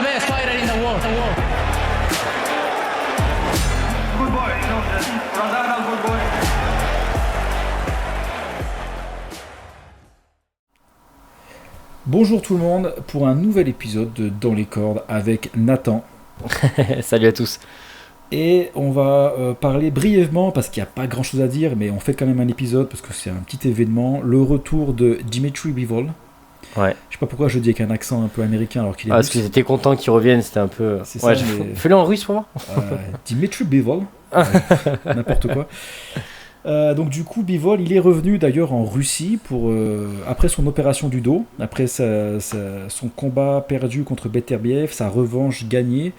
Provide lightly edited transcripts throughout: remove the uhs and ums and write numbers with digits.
the best fighter in the world. Good boy, Razana, good boy. Bonjour tout le monde pour un nouvel épisode de Dans les cordes avec Nathan. Salut à tous. Et on va parler brièvement, parce qu'il n'y a pas grand chose à dire, mais on fait quand même un épisode parce que c'est un petit événement, le retour de Dimitri Bivol. Ouais. Je sais pas pourquoi je dis avec un accent un peu américain alors qu'il est Parce que j'étais content qu'ils reviennent, c'était un peu. C'est Ouais, ça, mais- Fais-le en russe pour moi. Dimitri Bivol. N'importe quoi. Donc du coup Bivol il est revenu d'ailleurs en Russie pour, après son opération du dos, après son combat perdu contre Beterbiev, sa revanche gagnée.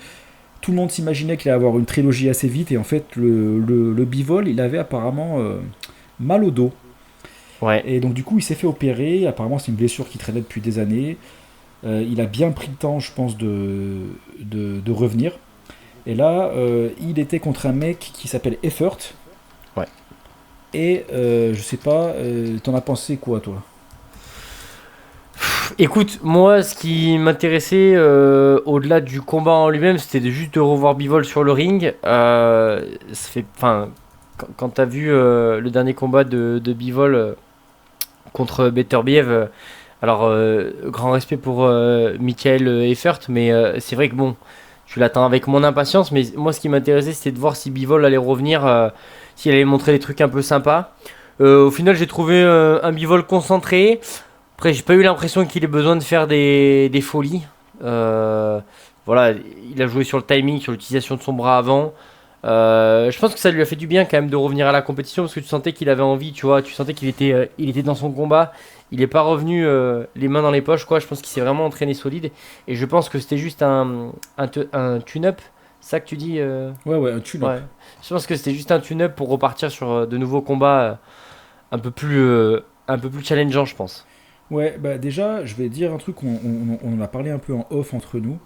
Tout le monde s'imaginait qu'il allait avoir une trilogie assez vite et en fait le Bivol il avait apparemment mal au dos. Ouais. Et donc du coup il s'est fait opérer, apparemment c'est une blessure qui traînait depuis des années. Il a bien pris le temps je pense de revenir. Et là il était contre un mec qui s'appelle Effort. Ouais. Et je sais pas, t'en as pensé quoi toi? Écoute, moi, ce qui m'intéressait au-delà du combat en lui-même, c'était juste de revoir Bivol sur le ring. Quand t'as vu le dernier combat de Bivol contre Beterbiev, grand respect pour Michael Effert, mais c'est vrai que bon, je l'attends avec mon impatience. Mais moi, ce qui m'intéressait, c'était de voir si Bivol allait revenir, s'il allait montrer des trucs un peu sympas. Au final, j'ai trouvé un Bivol concentré. Après, j'ai pas eu l'impression qu'il ait besoin de faire des folies. Voilà, il a joué sur le timing, sur l'utilisation de son bras avant. Je pense que ça lui a fait du bien quand même de revenir à la compétition parce que tu sentais qu'il avait envie, tu vois, tu sentais il était dans son combat. Il n'est pas revenu les mains dans les poches, quoi. Je pense qu'il s'est vraiment entraîné solide et je pense que c'était juste un tune-up. C'est ça que tu dis Ouais, un tune-up. Ouais. Je pense que c'était juste un tune-up pour repartir sur de nouveaux combats un peu plus challengeants, je pense. Ouais, bah déjà, je vais dire un truc, on en a parlé un peu en off entre nous.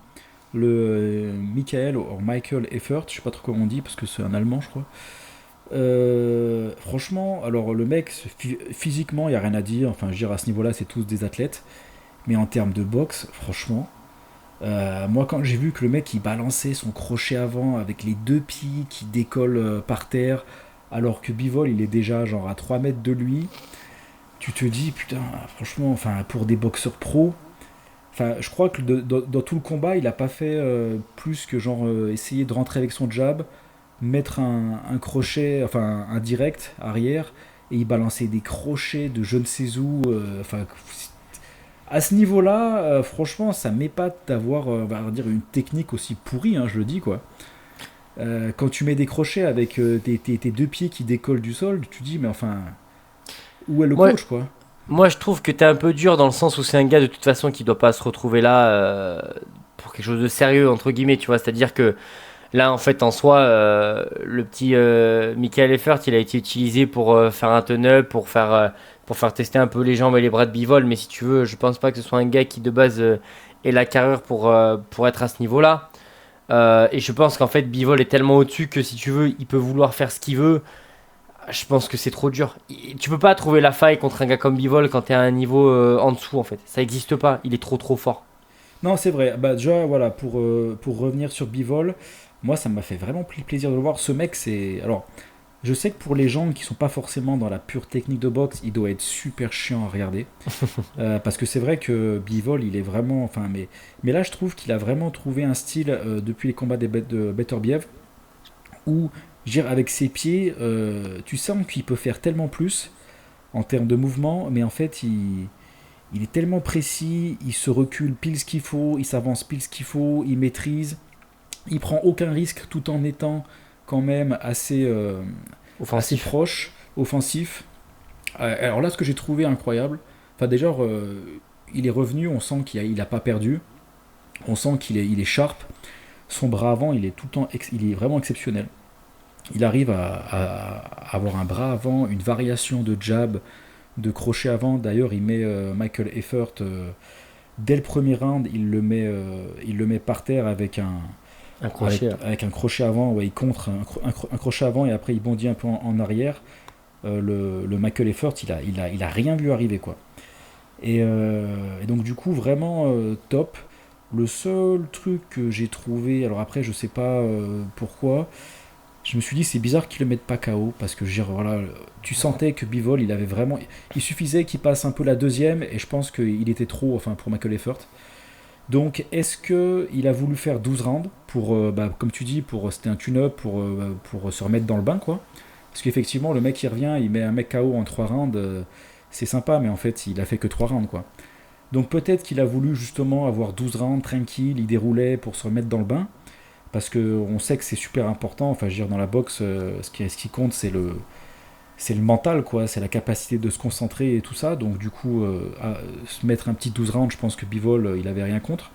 Le Michael Effert, je sais pas trop comment on dit parce que c'est un allemand, je crois. Franchement, alors le mec, physiquement, il n'y a rien à dire. Enfin, je veux dire, à ce niveau-là, c'est tous des athlètes. Mais en termes de boxe, franchement, moi, quand j'ai vu que le mec, il balançait son crochet avant avec les deux pieds qui décollent par terre, alors que Bivol, il est déjà genre à 3 mètres de lui, tu te dis, putain, franchement, enfin, pour des boxeurs pros, enfin, je crois que dans tout le combat, il a pas fait plus que genre essayer de rentrer avec son jab, mettre un crochet, enfin un direct arrière, et il balançait des crochets de je ne sais où. Enfin, à ce niveau-là, franchement, ça m'épate d'avoir, on va dire, une technique aussi pourrie, hein, je le dis quoi. Quand tu mets des crochets avec tes deux pieds qui décollent du sol, tu te dis, mais enfin, où est le Ouais. coach quoi? Moi, je trouve que t'es un peu dur dans le sens où c'est un gars de toute façon qui doit pas se retrouver là pour quelque chose de sérieux, entre guillemets, tu vois. C'est-à-dire que là, en fait, en soi, le petit Michael Effert, il a été utilisé pour faire un turn-up, pour faire tester un peu les jambes et les bras de Bivol. Mais si tu veux, je pense pas que ce soit un gars qui de base ait la carrure pour être à ce niveau-là. Et je pense qu'en fait, Bivol est tellement au-dessus que si tu veux, il peut vouloir faire ce qu'il veut. Je pense que c'est trop dur. Tu peux pas trouver la faille contre un gars comme Bivol quand t'es à un niveau en dessous en fait. Ça existe pas. Il est trop fort. Non, c'est vrai. Bah, déjà, voilà, pour revenir sur Bivol, moi, ça m'a fait vraiment plaisir de le voir. Ce mec, c'est. Alors, je sais que pour les gens qui sont pas forcément dans la pure technique de boxe, il doit être super chiant à regarder. Parce que c'est vrai que Bivol, il est vraiment. Enfin, mais là, je trouve qu'il a vraiment trouvé un style depuis les combats de Beterbiev où, je veux dire, avec ses pieds, tu sens qu'il peut faire tellement plus en termes de mouvement, mais en fait, il est tellement précis, il se recule pile ce qu'il faut, il s'avance pile ce qu'il faut, il maîtrise, il prend aucun risque tout en étant quand même assez Offensif. proche, offensif. Alors là, ce que j'ai trouvé incroyable, enfin déjà, il est revenu, on sent qu'il a pas perdu, on sent il est sharp, son bras avant, il est tout le temps, il est vraiment exceptionnel. Il arrive à avoir un bras avant, une variation de jab, de crochet avant. D'ailleurs, il met Michael Effert dès le premier round, il le met par terre avec Un crochet. avec un crochet avant. Ouais, il contre un crochet avant et après il bondit un peu en arrière. Le Michael Effert, il a rien vu arriver quoi. Et donc du coup vraiment top. Le seul truc que j'ai trouvé, alors après je sais pas pourquoi, je me suis dit c'est bizarre qu'ils le mettent pas KO parce que voilà, tu sentais que Bivol il avait vraiment, il suffisait qu'il passe un peu la deuxième et je pense qu'il était trop, enfin pour Michael Effort. Donc est-ce que il a voulu faire 12 rounds pour, comme tu dis, c'était un tune-up pour se remettre dans le bain quoi. Parce qu'effectivement le mec il revient, il met un mec KO en 3 rounds, c'est sympa mais en fait il a fait que 3 rounds quoi. Donc peut-être qu'il a voulu justement avoir 12 rounds tranquille, il déroulait pour se remettre dans le bain. Parce qu'on sait que c'est super important, enfin je veux dire dans la boxe, ce qui compte c'est le mental quoi, c'est la capacité de se concentrer et tout ça, donc du coup se mettre un petit 12 rounds, je pense que Bivol il avait rien contre.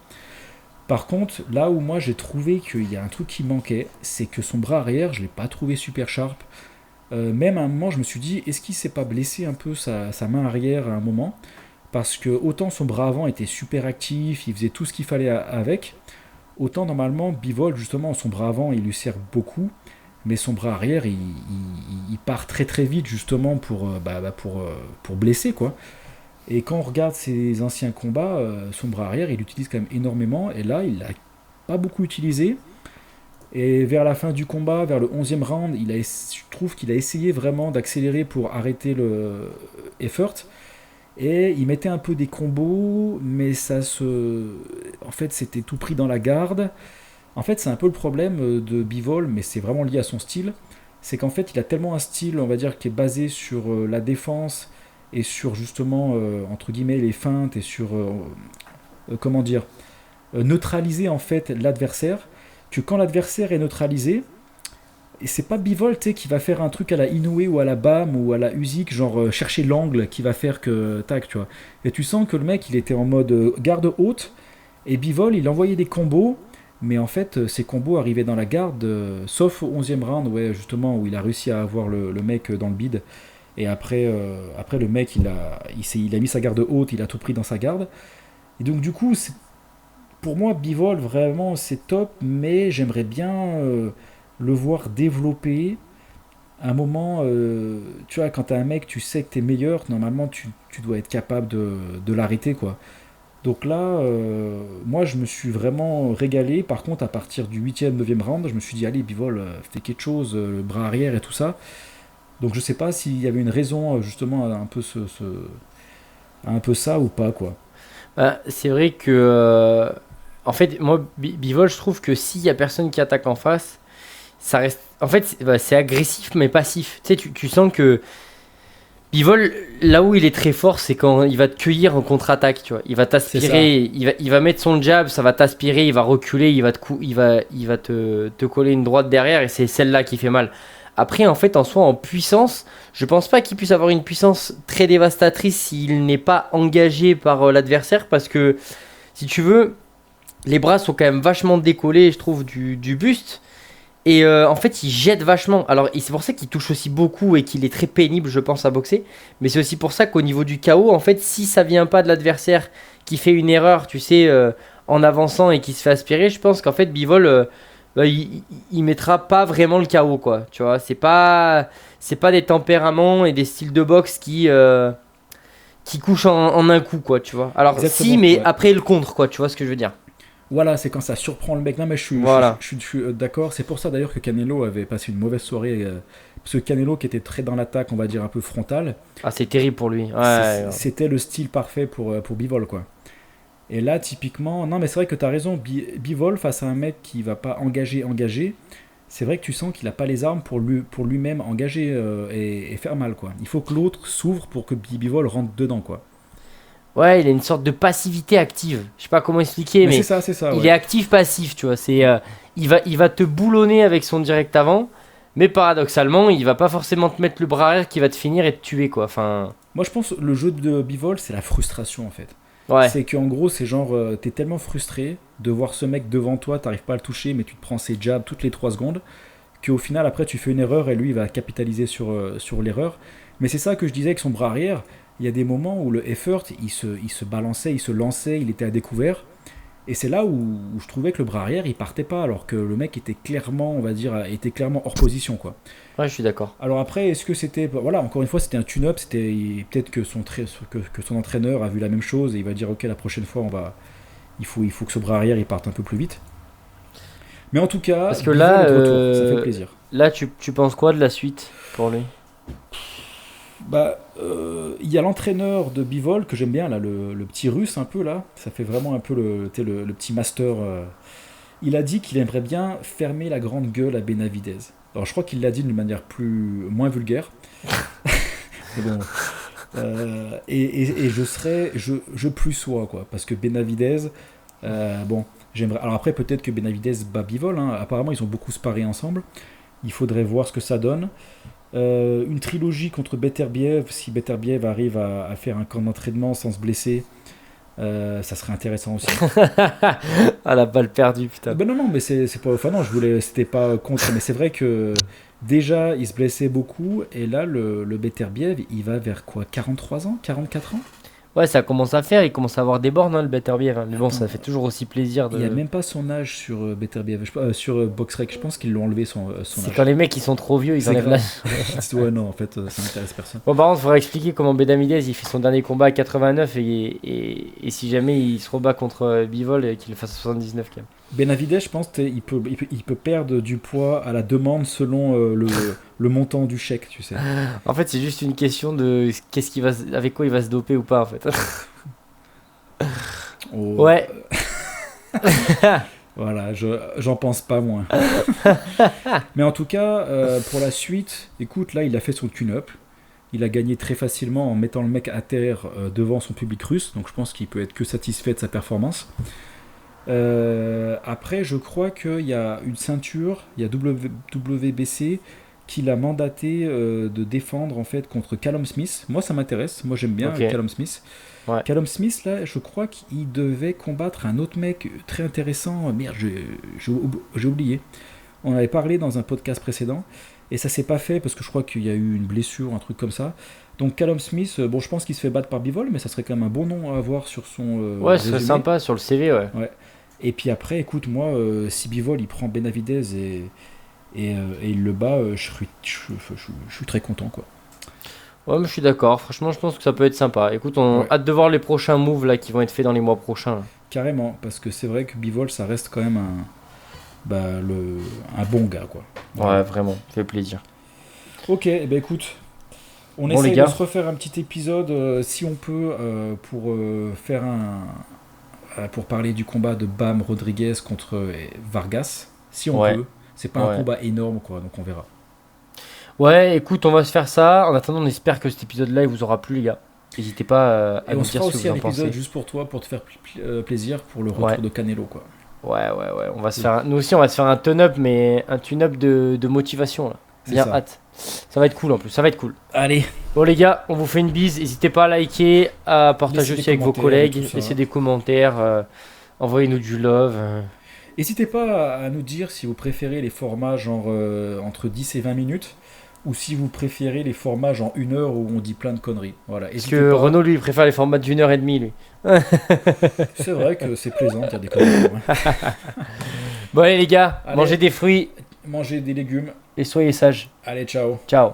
Par contre, là où moi j'ai trouvé qu'il y a un truc qui manquait, c'est que son bras arrière, je l'ai pas trouvé super sharp. Même à un moment je me suis dit, est-ce qu'il s'est pas blessé un peu sa main arrière à un moment? Parce que autant son bras avant était super actif, il faisait tout ce qu'il fallait avec, autant normalement Bivol justement son bras avant il lui sert beaucoup, mais son bras arrière il part très très vite justement pour blesser quoi. Et quand on regarde ses anciens combats, son bras arrière il l'utilise quand même énormément, et là il l'a pas beaucoup utilisé. Et vers la fin du combat, vers le 11e round, je trouve qu'il a essayé vraiment d'accélérer pour arrêter le effort. Et il mettait un peu des combos, mais en fait, c'était tout pris dans la garde. En fait, c'est un peu le problème de Bivol, mais c'est vraiment lié à son style. C'est qu'en fait, il a tellement un style, on va dire, qui est basé sur la défense et sur justement, entre guillemets, les feintes et sur, comment dire, neutraliser en fait l'adversaire, que quand l'adversaire est neutralisé, et c'est pas Bivol qui va faire un truc à la Inoue ou à la Bam ou à la Usyk, genre chercher l'angle qui va faire que tac, tu vois. Et tu sens que le mec il était en mode garde haute, et Bivol il envoyait des combos, mais en fait ces combos arrivaient dans la garde, sauf au 11e round, ouais, justement, où il a réussi à avoir le mec dans le bide. Et après le mec il a mis sa garde haute, il a tout pris dans sa garde. Et donc du coup, pour moi Bivol vraiment c'est top, mais j'aimerais bien le voir développer à un moment, tu vois, quand t'as un mec, tu sais que t'es meilleur, normalement tu dois être capable de l'arrêter quoi. Donc là, moi je me suis vraiment régalé. Par contre, à partir du 8e, 9e round, je me suis dit, allez Bivol, fais quelque chose, le bras arrière et tout ça. Donc je sais pas s'il y avait une raison justement à un peu un peu ça ou pas quoi. C'est vrai que, en fait, moi, Bivol, je trouve que s'il y a personne qui attaque en face, ça reste. En fait, c'est agressif mais passif. Tu sais, tu sens que Bivol, là où il est très fort, c'est quand il va te cueillir en contre-attaque. Tu vois, il va t'aspirer, il va mettre son jab, ça va t'aspirer, il va reculer, il va te coller une droite derrière, et c'est celle-là qui fait mal. Après, en fait, en soi, en puissance, je pense pas qu'il puisse avoir une puissance très dévastatrice s'il n'est pas engagé par l'adversaire, parce que si tu veux, les bras sont quand même vachement décollés, je trouve, du buste. Et en fait, il jette vachement. Alors, et c'est pour ça qu'il touche aussi beaucoup et qu'il est très pénible, je pense, à boxer. Mais c'est aussi pour ça qu'au niveau du KO, en fait, si ça vient pas de l'adversaire qui fait une erreur, tu sais, en avançant et qui se fait aspirer, je pense qu'en fait, Bivol, il mettra pas vraiment le KO, quoi. Tu vois, c'est pas des tempéraments et des styles de boxe qui couchent en un coup, quoi, tu vois. Alors, Exactement, si, mais ouais. après le contre, quoi, tu vois ce que je veux dire. Voilà, c'est quand ça surprend le mec. Non, mais Voilà. je suis d'accord. C'est pour ça d'ailleurs que Canelo avait passé une mauvaise soirée. Parce que Canelo, qui était très dans l'attaque, on va dire un peu frontale, Ah, c'est terrible pour lui. Ouais. c'était le style parfait pour Bivol, quoi. Et là, typiquement, non, mais c'est vrai que tu as raison. Bivol, face à un mec qui va pas engager, c'est vrai que tu sens qu'il a pas les armes pour lui-même engager et faire mal, quoi. Il faut que l'autre s'ouvre pour que Bivol rentre dedans, quoi. Ouais, il a une sorte de passivité active. Je sais pas comment expliquer, mais C'est ça, il ouais. est actif-passif, tu vois. Il va te boulonner avec son direct avant, mais paradoxalement, il va pas forcément te mettre le bras arrière qui va te finir et te tuer, quoi. Enfin, Moi, je pense que le jeu de Bivol, c'est la frustration, en fait. ouais. C'est qu'en gros, c'est genre, t'es tellement frustré de voir ce mec devant toi, t'arrives pas à le toucher, mais tu te prends ses jabs toutes les 3 secondes, qu'au final, après, tu fais une erreur et lui, il va capitaliser sur l'erreur. Mais c'est ça que je disais avec son bras arrière. Il y a des moments où le effort, il se balançait, il se lançait, il était à découvert. Et c'est là où je trouvais que le bras arrière, il partait pas, alors que le mec était clairement, on va dire, était clairement hors position, quoi. Ouais, je suis d'accord. Alors après, est-ce que c'était... Voilà, encore une fois, c'était un tune-up, peut-être que son entraîneur a vu la même chose et il va dire, ok, la prochaine fois, il faut que ce bras arrière il parte un peu plus vite. Mais en tout cas, Parce que Bivol là, est de retour, ça fait plaisir. Là, tu penses quoi de la suite pour lui? Bah, il y a l'entraîneur de Bivol que j'aime bien, là, le petit russe un peu là. Ça fait vraiment un peu le petit master. Il a dit qu'il aimerait bien fermer la grande gueule à Benavidez. Alors je crois qu'il l'a dit d'une manière moins vulgaire. Mais bon. Et je plus sois quoi, parce que Benavidez, bon, j'aimerais. Alors après peut-être que Benavidez bat Bivol. Hein. Apparemment ils ont beaucoup sparé ensemble. Il faudrait voir ce que ça donne. Une trilogie contre Beterbiev, si Beterbiev arrive à faire un camp d'entraînement sans se blesser, ça serait intéressant aussi. Ah, la balle perdue, putain. Ben non, mais c'est pas. Enfin non, c'était pas contre, mais c'est vrai que déjà il se blessait beaucoup, et là le Beterbiev il va vers quoi, 43 ans, 44 ans. Ouais, ça commence à faire, il commence à avoir des bornes, hein, le Beterbiev. Hein. Mais bon, Attends, ça fait toujours aussi plaisir Il n'y a de. même pas son âge sur Beterbiev, sur Boxrec. Je pense qu'ils l'ont enlevé son C'est âge. quand les mecs ils sont trop vieux, ils C'est enlèvent grave. l'âge. Ouais, non, en fait, ça n'intéresse personne. Bon, par contre, il faudrait expliquer comment Benavidez il fait son dernier combat à 89 et si jamais il se rebat contre Bivol et qu'il le fasse à 79 quand même. Benavidez, je pense, il peut perdre du poids à la demande selon le montant du chèque, tu sais. En fait, c'est juste une question de avec quoi il va se doper ou pas en fait. Oh, Ouais. Voilà, j'en pense pas moins. Mais en tout cas, pour la suite, écoute, là, il a fait son tune-up. Il a gagné très facilement en mettant le mec à terre devant son public russe. Donc je pense qu'il peut être que satisfait de sa performance. Après, je crois qu'il y a une ceinture, il y a WBC qui l'a mandaté de défendre en fait contre Callum Smith. Moi, ça m'intéresse. Moi, j'aime bien Ok. Callum Smith. Ouais. Callum Smith, là, je crois qu'il devait combattre un autre mec très intéressant. Merde, j'ai oublié. On avait parlé dans un podcast précédent et ça s'est pas fait parce que je crois qu'il y a eu une blessure, un truc comme ça. Donc Callum Smith, bon, je pense qu'il se fait battre par Bivol, mais ça serait quand même un bon nom à avoir sur son Ouais, ce serait résumé. sympa sur le CV, ouais. Ouais. Et puis après, écoute, moi, si Bivol il prend Benavidez et il le bat, je suis très content, quoi. Ouais, mais je suis d'accord. Franchement, je pense que ça peut être sympa. Écoute, on Ouais. hâte de voir les prochains moves là qui vont être faits dans les mois prochains. Là. Carrément, parce que c'est vrai que Bivol, ça reste quand même un bon gars, quoi. Ouais, vraiment, ça fait plaisir. Ok, eh ben écoute, on Bon, les essaye gars. de se refaire un petit épisode, si on peut, pour faire pour parler du combat de Bam Rodriguez contre Vargas, si on Ouais. peut. C'est pas un Ouais. combat énorme, quoi, donc on verra. Ouais, écoute, on va se faire ça. En attendant, on espère que cet épisode-là il vous aura plu, les gars. N'hésitez pas à Et nous on se dire fera ce que aussi vous un en épisode pensez. juste pour toi, pour te faire plaisir pour le retour Ouais. de Canelo, quoi. Ouais. On va se faire nous aussi, on va se faire un tune-up, mais un tune-up de motivation là. C'est Bien ça. hâte. Ça va être cool en plus, ça va être cool. Allez, Bon les gars, on vous fait une bise. N'hésitez pas à liker, à partager Laissez des aussi avec vos commentaires et collègues, tout ça. laissez des commentaires, envoyez-nous du love. n'hésitez pas à nous dire si vous préférez les formats genre entre 10 et 20 minutes, ou si vous préférez les formats genre 1 heure où on dit plein de conneries. Voilà. Parce N'hésitez que pas. Renaud lui il préfère les formats d'1h30 lui. C'est vrai que c'est plaisant de dire des conneries. Ouais. Bon allez les gars, Allez. mangez des fruits Mangez des légumes. et soyez sages. Allez, ciao. Ciao.